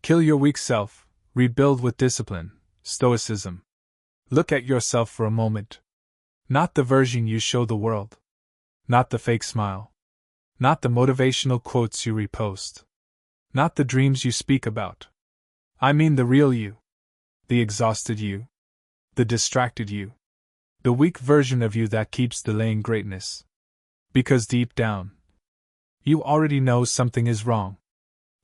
Kill your weak self, rebuild with discipline. Stoicism. Look at yourself for a moment. Not the version you show the world. Not the fake smile. Not the motivational quotes you repost. Not the dreams you speak about. I mean the real you. The exhausted you. The distracted you. The weak version of you that keeps delaying greatness. Because deep down, you already know something is wrong.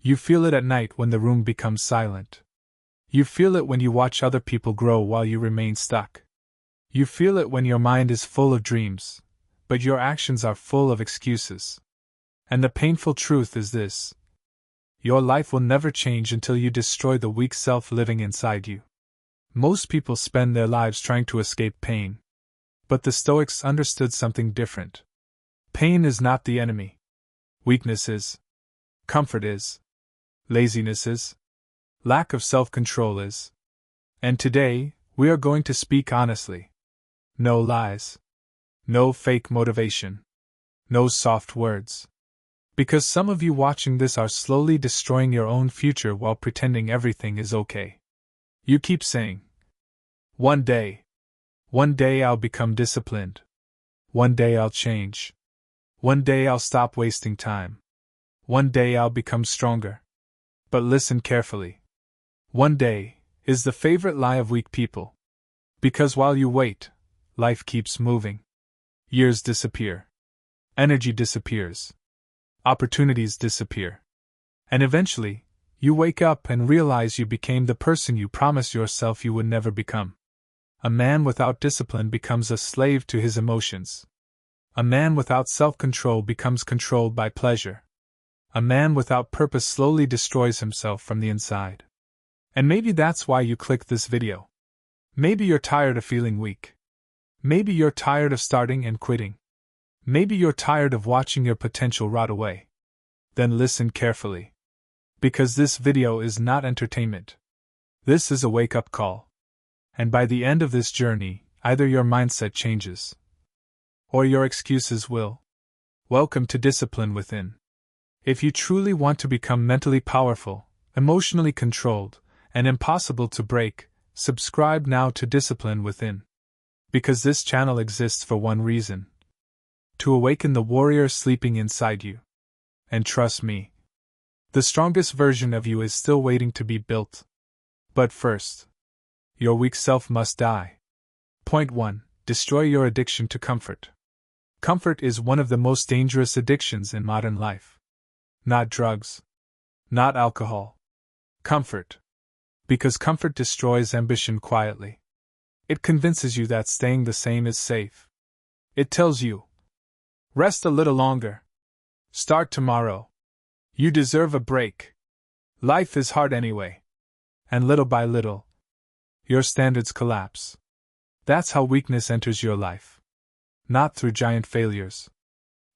You feel it at night when the room becomes silent. You feel it when you watch other people grow while you remain stuck. You feel it when your mind is full of dreams, but your actions are full of excuses. And the painful truth is this: your life will never change until you destroy the weak self living inside you. Most people spend their lives trying to escape pain. But the Stoics understood something different. Pain is not the enemy. Weakness is. Comfort is. Laziness is. Lack of self-control is. And today, we are going to speak honestly. No lies. No fake motivation. No soft words. Because some of you watching this are slowly destroying your own future while pretending everything is okay. You keep saying, one day I'll become disciplined. One day I'll change. One day I'll stop wasting time. One day I'll become stronger. But listen carefully. One day is the favorite lie of weak people. Because while you wait, life keeps moving. Years disappear. Energy disappears. Opportunities disappear. And eventually, you wake up and realize you became the person you promised yourself you would never become. A man without discipline becomes a slave to his emotions. A man without self-control becomes controlled by pleasure. A man without purpose slowly destroys himself from the inside. And maybe that's why you clicked this video. Maybe you're tired of feeling weak. Maybe you're tired of starting and quitting. Maybe you're tired of watching your potential rot away. Then listen carefully. Because this video is not entertainment. This is a wake-up call. And by the end of this journey, either your mindset changes, or your excuses will. Welcome to Discipline Within. If you truly want to become mentally powerful, emotionally controlled, and impossible to break, subscribe now to Discipline Within. Because this channel exists for one reason: to awaken the warrior sleeping inside you. And trust me, the strongest version of you is still waiting to be built. But first, your weak self must die. Point 1. Destroy your addiction to comfort. Comfort is one of the most dangerous addictions in modern life. Not drugs. Not alcohol. Comfort. Because comfort destroys ambition quietly. It convinces you that staying the same is safe. It tells you, rest a little longer. Start tomorrow. You deserve a break. Life is hard anyway. And little by little, your standards collapse. That's how weakness enters your life. Not through giant failures,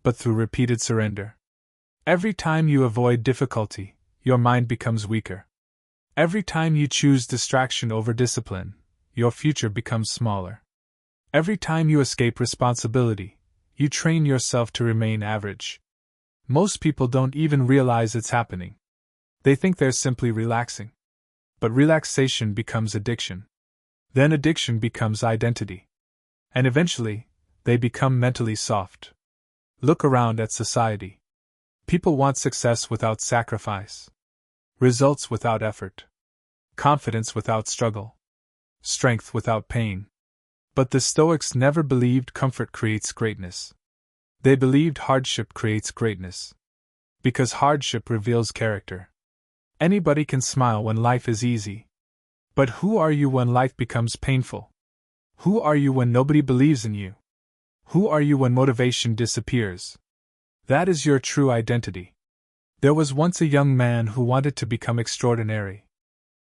but through repeated surrender. Every time you avoid difficulty, your mind becomes weaker. Every time you choose distraction over discipline, your future becomes smaller. Every time you escape responsibility, you train yourself to remain average. Most people don't even realize it's happening. They think they're simply relaxing. But relaxation becomes addiction. Then addiction becomes identity. And eventually, they become mentally soft. Look around at society. People want success without sacrifice. Results without effort. Confidence without struggle. Strength without pain. But the Stoics never believed comfort creates greatness. They believed hardship creates greatness. Because hardship reveals character. Anybody can smile when life is easy. But who are you when life becomes painful? Who are you when nobody believes in you? Who are you when motivation disappears? That is your true identity. There was once a young man who wanted to become extraordinary.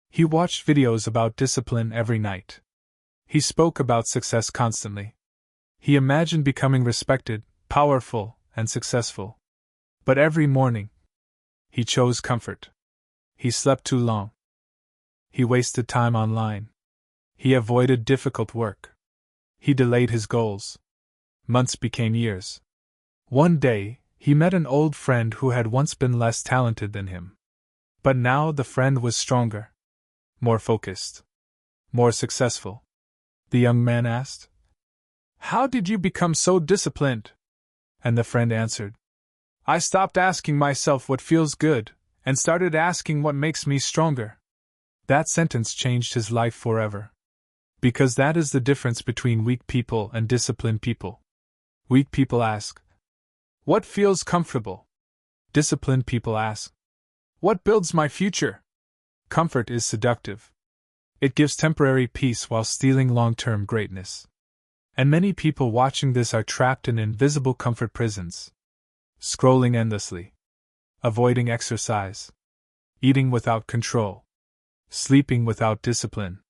He watched videos about discipline every night. He spoke about success constantly. He imagined becoming respected, powerful, and successful. But every morning, he chose comfort. He slept too long. He wasted time online. He avoided difficult work. He delayed his goals. Months became years. One day, he met an old friend who had once been less talented than him. But now the friend was stronger, more focused, more successful. The young man asked, "How did you become so disciplined?" And the friend answered, "I stopped asking myself what feels good, and started asking what makes me stronger." That sentence changed his life forever. Because that is the difference between weak people and disciplined people. Weak people ask, "What feels comfortable?" Disciplined people ask, "What builds my future?" Comfort is seductive. It gives temporary peace while stealing long-term greatness. And many people watching this are trapped in invisible comfort prisons. Scrolling endlessly. Avoiding exercise. Eating without control. Sleeping without discipline.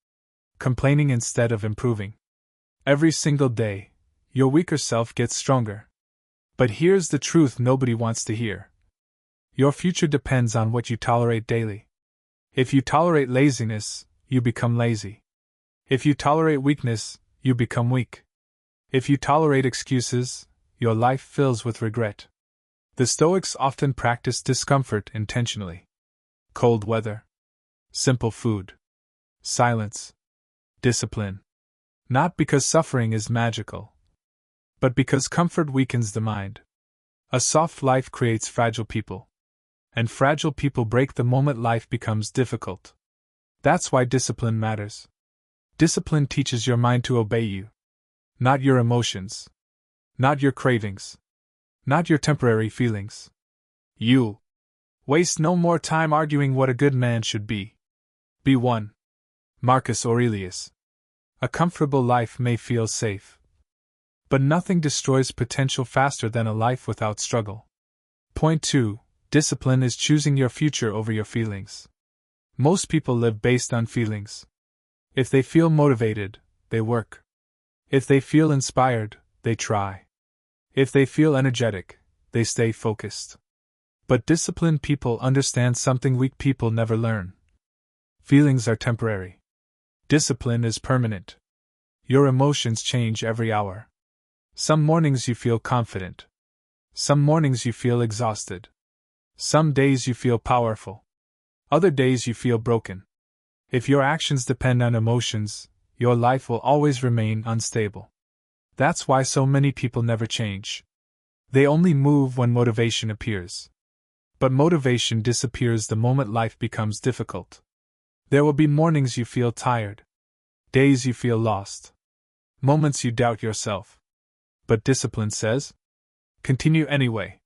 Complaining instead of improving. Every single day, your weaker self gets stronger. But here's the truth nobody wants to hear. Your future depends on what you tolerate daily. If you tolerate laziness, you become lazy. If you tolerate weakness, you become weak. If you tolerate excuses, your life fills with regret. The Stoics often practice discomfort intentionally. Cold weather. Simple food. Silence. Discipline. Not because suffering is magical, but because comfort weakens the mind. A soft life creates fragile people. And fragile people break the moment life becomes difficult. That's why discipline matters. Discipline teaches your mind to obey you. Not your emotions. Not your cravings. Not your temporary feelings. You. Waste no more time arguing what a good man should be. Be one. Marcus Aurelius. A comfortable life may feel safe. But nothing destroys potential faster than a life without struggle. Point 2. Discipline is choosing your future over your feelings. Most people live based on feelings. If they feel motivated, they work. If they feel inspired, they try. If they feel energetic, they stay focused. But disciplined people understand something weak people never learn. Feelings are temporary. Discipline is permanent. Your emotions change every hour. Some mornings you feel confident. Some mornings you feel exhausted. Some days you feel powerful. Other days you feel broken. If your actions depend on emotions, your life will always remain unstable. That's why so many people never change. They only move when motivation appears. But motivation disappears the moment life becomes difficult. There will be mornings you feel tired. Days you feel lost. Moments you doubt yourself. But discipline says, continue anyway.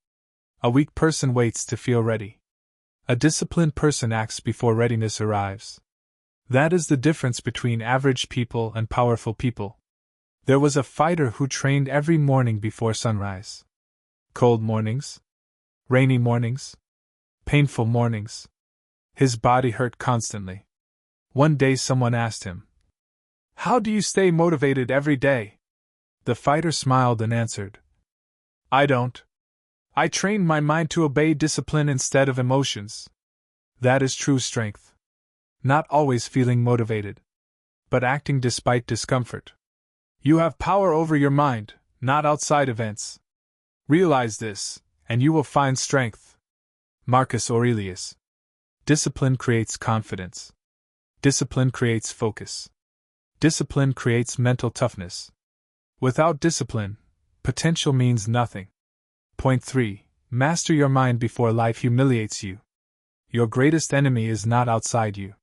A weak person waits to feel ready. A disciplined person acts before readiness arrives. That is the difference between average people and powerful people. There was a fighter who trained every morning before sunrise. Cold mornings. Rainy mornings. Painful mornings. His body hurt constantly. One day someone asked him, "How do you stay motivated every day?" The fighter smiled and answered, "I don't. I train my mind to obey discipline instead of emotions." That is true strength. Not always feeling motivated, but acting despite discomfort. You have power over your mind, not outside events. Realize this, and you will find strength. Marcus Aurelius. Discipline creates confidence. Discipline creates focus. Discipline creates mental toughness. Without discipline, potential means nothing. Point 3. Master your mind before life humiliates you. Your greatest enemy is not outside you.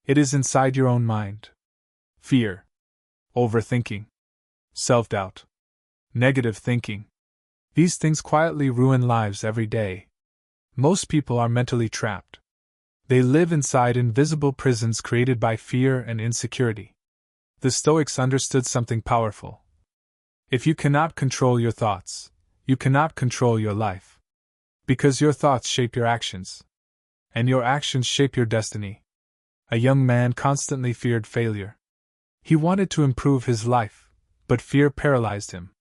It is inside your own mind. Fear. Overthinking. Self-doubt. Negative thinking. These things quietly ruin lives every day. Most people are mentally trapped. They live inside invisible prisons created by fear and insecurity. The Stoics understood something powerful. If you cannot control your thoughts, you cannot control your life. Because your thoughts shape your actions. And your actions shape your destiny. A young man constantly feared failure. He wanted to improve his life, but fear paralyzed him.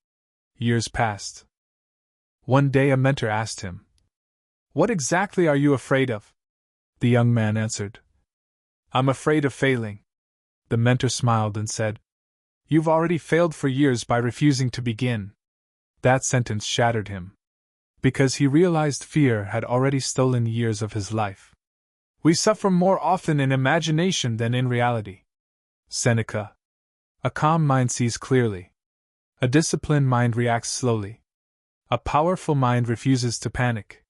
Years passed. One day a mentor asked him, "What exactly are you afraid of?" The young man answered, "I'm afraid of failing." The mentor smiled and said, "You've already failed for years by refusing to begin." That sentence shattered him. Because he realized fear had already stolen years of his life. We suffer more often in imagination than in reality. Seneca. A calm mind sees clearly. A disciplined mind reacts slowly. A powerful mind refuses to panic.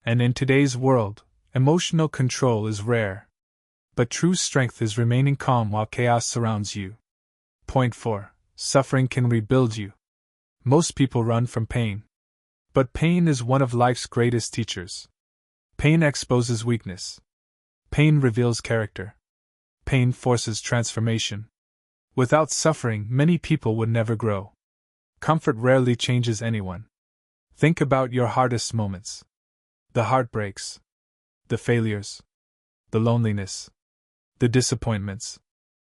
And in today's world, emotional control is rare. But true strength is remaining calm while chaos surrounds you. Point 4. Suffering can rebuild you. Most people run from pain. But pain is one of life's greatest teachers. Pain exposes weakness. Pain reveals character. Pain forces transformation. Without suffering, many people would never grow. Comfort rarely changes anyone. Think about your hardest moments. The heartbreaks. The failures. The loneliness. The disappointments.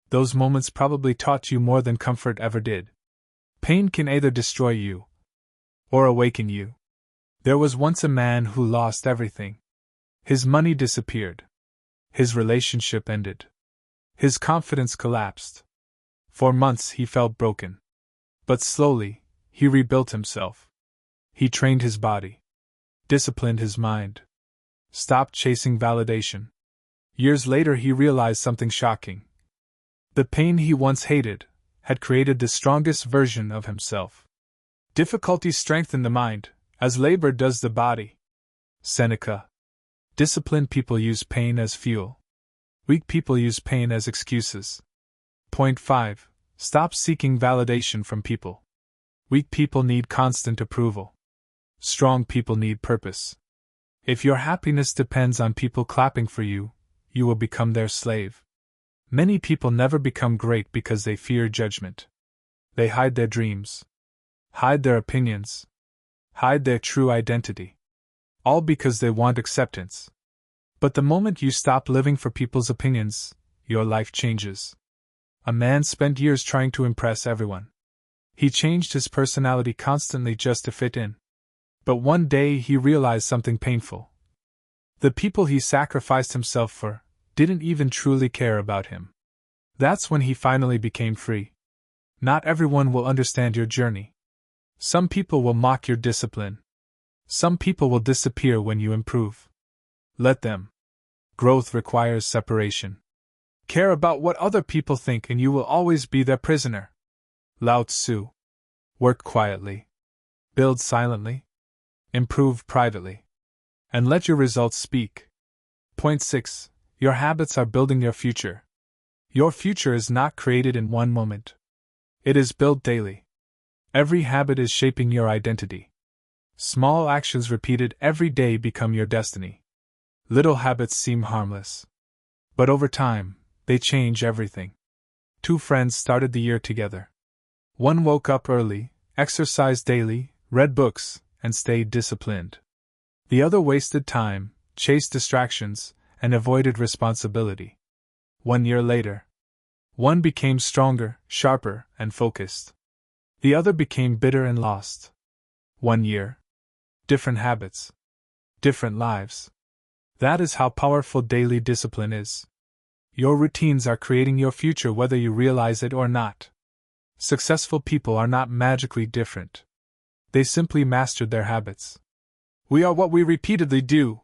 Those moments probably taught you more than comfort ever did. Pain can either destroy you or awaken you. There was once a man who lost everything. His money disappeared. His relationship ended. His confidence collapsed. For months he felt broken. But slowly, he rebuilt himself. He trained his body. Disciplined his mind. Stopped chasing validation. Years later he realized something shocking. The pain he once hated had created the strongest version of himself. Difficulty strengthened the mind, as labor does the body. Seneca. Disciplined people use pain as fuel. Weak people use pain as excuses. Point 5. Stop seeking validation from people. Weak people need constant approval. Strong people need purpose. If your happiness depends on people clapping for you, you will become their slave. Many people never become great because they fear judgment. They hide their dreams. Hide their opinions. Hide their true identity. All because they want acceptance. But the moment you stop living for people's opinions, your life changes. A man spent years trying to impress everyone. He changed his personality constantly just to fit in. But one day he realized something painful. The people he sacrificed himself for didn't even truly care about him. That's when he finally became free. Not everyone will understand your journey. Some people will mock your discipline. Some people will disappear when you improve. Let them. Growth requires separation. Care about what other people think and you will always be their prisoner. Lao Tzu. Work quietly. Build silently. Improve privately. And let your results speak. Point 6. Your habits are building your future. Your future is not created in one moment. It is built daily. Every habit is shaping your identity. Small actions repeated every day become your destiny. Little habits seem harmless. But over time, they change everything. Two friends started the year together. One woke up early, exercised daily, read books, and stayed disciplined. The other wasted time, chased distractions, and avoided responsibility. 1 year later, one became stronger, sharper, and focused. The other became bitter and lost. 1 year. Different habits. Different lives. That is how powerful daily discipline is. Your routines are creating your future whether you realize it or not. Successful people are not magically different. They simply mastered their habits. We are what we repeatedly do.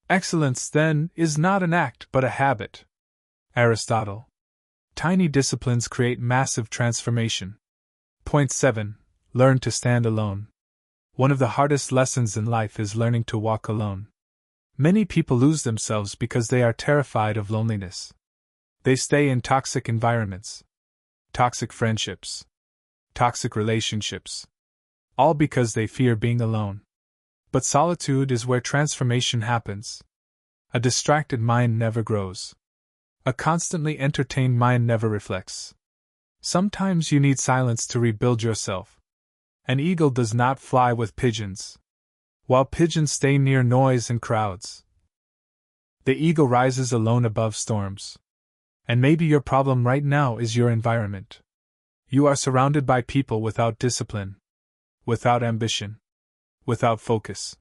Excellence, then, is not an act but a habit. Aristotle. Tiny disciplines create massive transformation. Point 7. Learn to stand alone. One of the hardest lessons in life is learning to walk alone. Many people lose themselves because they are terrified of loneliness. They stay in toxic environments, toxic friendships, toxic relationships, all because they fear being alone. But solitude is where transformation happens. A distracted mind never grows. A constantly entertained mind never reflects. Sometimes you need silence to rebuild yourself. An eagle does not fly with pigeons, while pigeons stay near noise and crowds. The eagle rises alone above storms. And maybe your problem right now is your environment. You are surrounded by people without discipline, without ambition, without focus.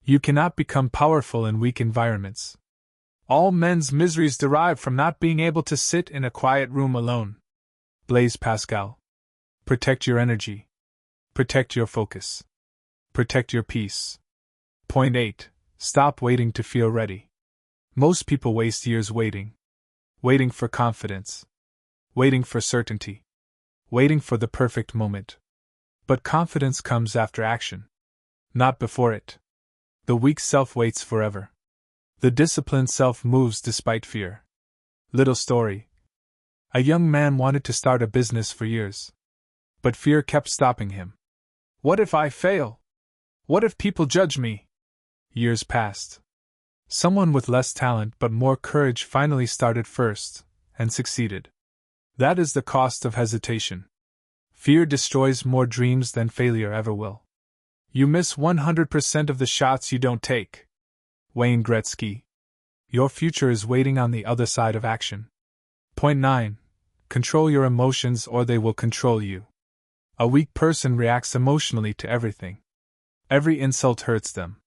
You cannot become powerful in weak environments. All men's miseries derive from not being able to sit in a quiet room alone. Blaise Pascal. Protect your energy. Protect your focus. Protect your peace. Point 8. Stop waiting to feel ready. Most people waste years waiting. Waiting for confidence. Waiting for certainty. Waiting for the perfect moment. But confidence comes after action, not before it. The weak self waits forever. The disciplined self moves despite fear. Little story. A young man wanted to start a business for years. But fear kept stopping him. What if I fail? What if people judge me? Years passed. Someone with less talent but more courage finally started first, and succeeded. That is the cost of hesitation. Fear destroys more dreams than failure ever will. You miss 100% of the shots you don't take. Wayne Gretzky. Your future is waiting on the other side of action. Point 9. Control your emotions or they will control you. A weak person reacts emotionally to everything. Every insult hurts them.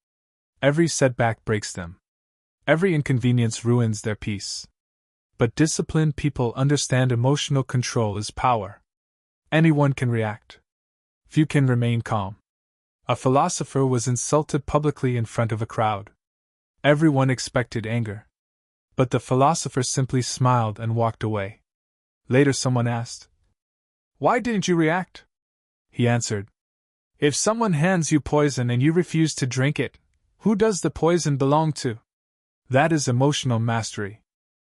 Every setback breaks them. Every inconvenience ruins their peace. But disciplined people understand emotional control is power. Anyone can react. Few can remain calm. A philosopher was insulted publicly in front of a crowd. Everyone expected anger. But the philosopher simply smiled and walked away. Later someone asked, "Why didn't you react?" He answered, "If someone hands you poison and you refuse to drink it, who does the poison belong to?" That is emotional mastery.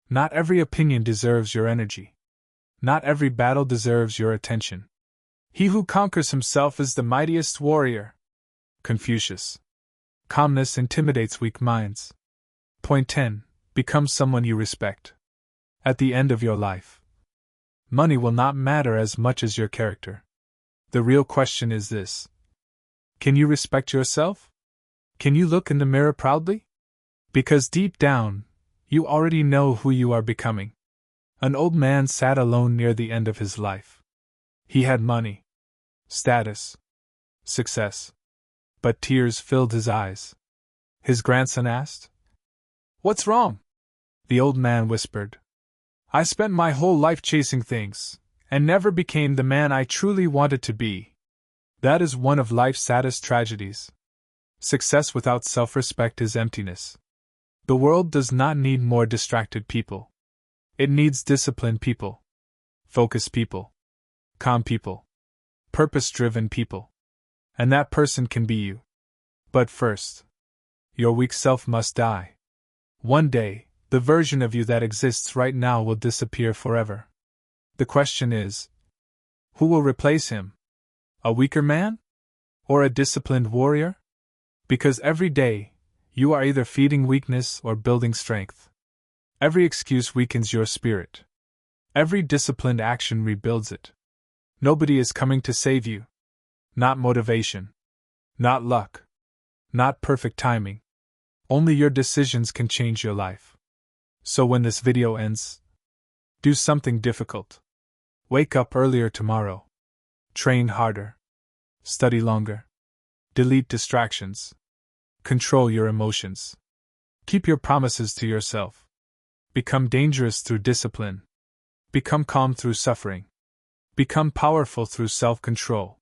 Not every opinion deserves your energy. Not every battle deserves your attention. He who conquers himself is the mightiest warrior. Confucius. Calmness intimidates weak minds. Point 10. Become someone you respect. At the end of your life, money will not matter as much as your character. The real question is this: can you respect yourself? Can you look in the mirror proudly? Because deep down, you already know who you are becoming. An old man sat alone near the end of his life. He had money, status, success, but tears filled his eyes. His grandson asked, "What's wrong?" The old man whispered, "I spent my whole life chasing things, and never became the man I truly wanted to be." That is one of life's saddest tragedies. Success without self-respect is emptiness. The world does not need more distracted people. It needs disciplined people, focused people, calm people, purpose-driven people. And that person can be you. But first, your weak self must die. One day, the version of you that exists right now will disappear forever. The question is, who will replace him? A weaker man? Or a disciplined warrior? Because every day, you are either feeding weakness or building strength. Every excuse weakens your spirit. Every disciplined action rebuilds it. Nobody is coming to save you. Not motivation. Not luck. Not perfect timing. Only your decisions can change your life. So when this video ends, do something difficult. Wake up earlier tomorrow. Train harder. Study longer. Delete distractions. Control your emotions. Keep your promises to yourself. Become dangerous through discipline. Become calm through suffering. Become powerful through self-control.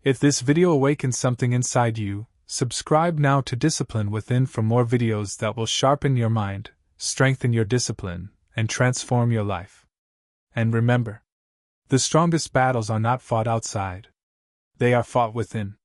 If this video awakens something inside you, subscribe now to Discipline Within for more videos that will sharpen your mind, strengthen your discipline, and transform your life. And remember, the strongest battles are not fought outside. They are fought within.